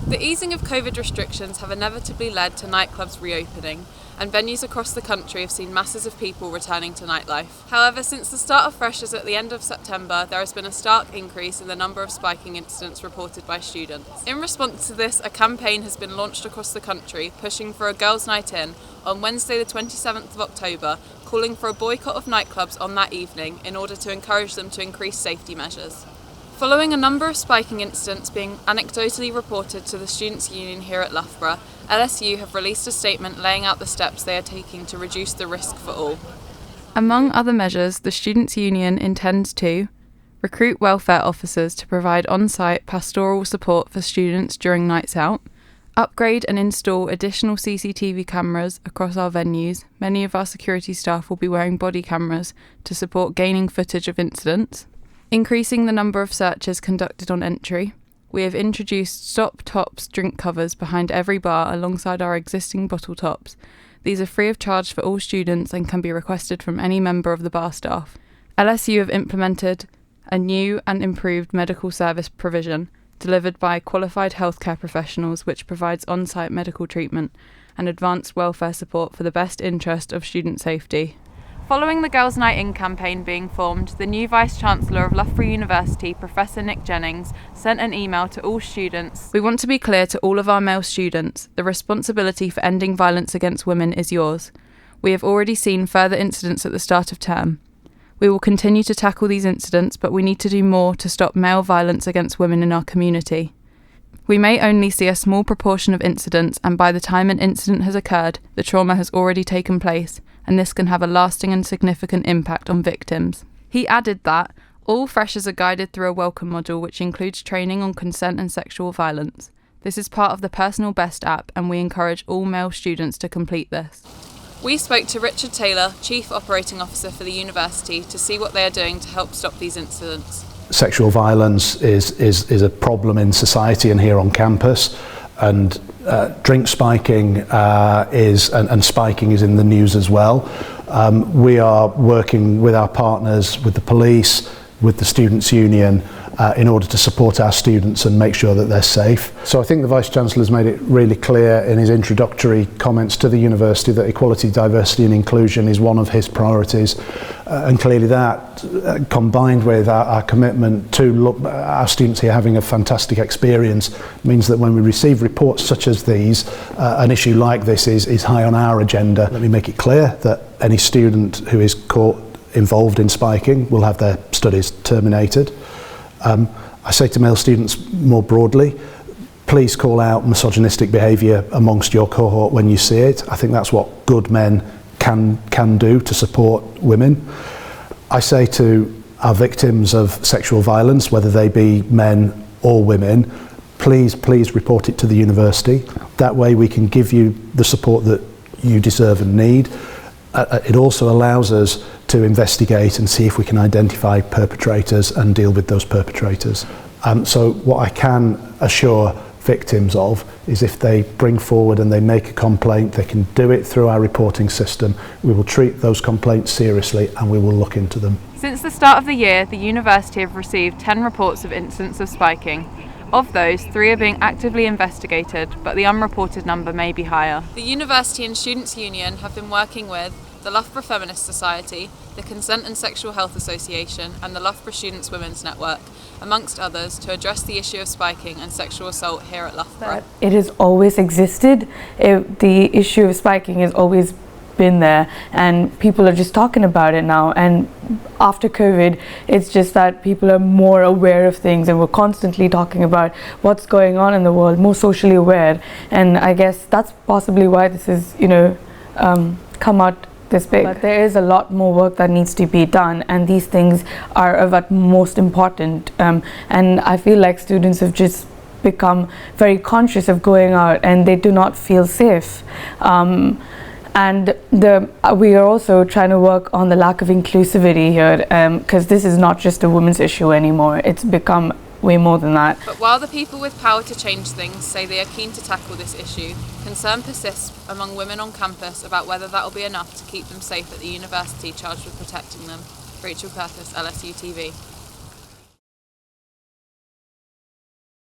The easing of COVID restrictions have inevitably led to nightclubs reopening, and venues across the country have seen masses of people returning to nightlife. However, since the start of Freshers at the end of September, there has been a stark increase in the number of spiking incidents reported by students. In response to this, a campaign has been launched across the country pushing for a girls' night in on Wednesday the 27th of October, calling for a boycott of nightclubs on that evening in order to encourage them to increase safety measures. Following a number of spiking incidents being anecdotally reported to the Students' Union here at Loughborough, LSU have released a statement laying out the steps they are taking to reduce the risk for all. Among other measures, the Students' Union intends to recruit welfare officers to provide on-site pastoral support for students during nights out, upgrade and install additional CCTV cameras across our venues. Many of our security staff will be wearing body cameras to support gaining footage of incidents. Increasing the number of searches conducted on entry. We have introduced stop tops drink covers behind every bar alongside our existing bottle tops. These are free of charge for all students and can be requested from any member of the bar staff. LSU have implemented a new and improved medical service provision delivered by qualified healthcare professionals, which provides on-site medical treatment and advanced welfare support for the best interest of student safety. Following the Girls' Night In campaign being formed, the new Vice-Chancellor of Loughborough University, Professor Nick Jennings, sent an email to all students. We want to be clear to all of our male students, the responsibility for ending violence against women is yours. We have already seen further incidents at the start of term. We will continue to tackle these incidents, but we need to do more to stop male violence against women in our community. We may only see a small proportion of incidents, and by the time an incident has occurred, the trauma has already taken place, and this can have a lasting and significant impact on victims. He added that all freshers are guided through a welcome module which includes training on consent and sexual violence. This is part of the Personal Best app, and we encourage all male students to complete this. We spoke to Richard Taylor, Chief Operating Officer for the university, to see what they are doing to help stop these incidents. Sexual violence is a problem in society and here on campus, and drink spiking and spiking is in the news as well. We are working with our partners, with the police, with the Students' Union, in order to support our students and make sure that they're safe. So I think the Vice-Chancellor has made it really clear in his introductory comments to the university that equality, diversity and inclusion is one of his priorities. And clearly that, combined with our commitment to our students here having a fantastic experience, means that when we receive reports such as these, an issue like this is high on our agenda. Let me make it clear that any student who is caught involved in spiking will have their studies terminated. I say to male students more broadly, please call out misogynistic behaviour amongst your cohort when you see it. I think that's what good men can do to support women. I say to our victims of sexual violence, whether they be men or women, please report it to the university. That way we can give you the support that you deserve and need. It also allows us to investigate and see if we can identify perpetrators and deal with those perpetrators. So what I can assure victims of is if they bring forward and they make a complaint, they can do it through our reporting system. We will treat those complaints seriously and we will look into them. Since the start of the year, the university have received 10 reports of incidents of spiking. Of those, 3 are being actively investigated, but the unreported number may be higher. The University and Students' Union have been working with the Loughborough Feminist Society, the Consent and Sexual Health Association and the Loughborough Students' Women's Network, amongst others, to address the issue of spiking and sexual assault here at Loughborough. It has always existed. The issue of spiking has always been there, and people are just talking about it now. And after COVID, it's just that people are more aware of things, and we're constantly talking about what's going on in the world, more socially aware. And I guess that's possibly why this is, come out this big. But there is a lot more work that needs to be done, and these things are of utmost important. And I feel like students have just become very conscious of going out, and they do not feel safe. And we are also trying to work on the lack of inclusivity here, because this is not just a women's issue anymore. It's become way more than that. But while the people with power to change things say they are keen to tackle this issue, concern persists among women on campus about whether that will be enough to keep them safe at the university charged with protecting them. Rachel Purpose, LSUTV.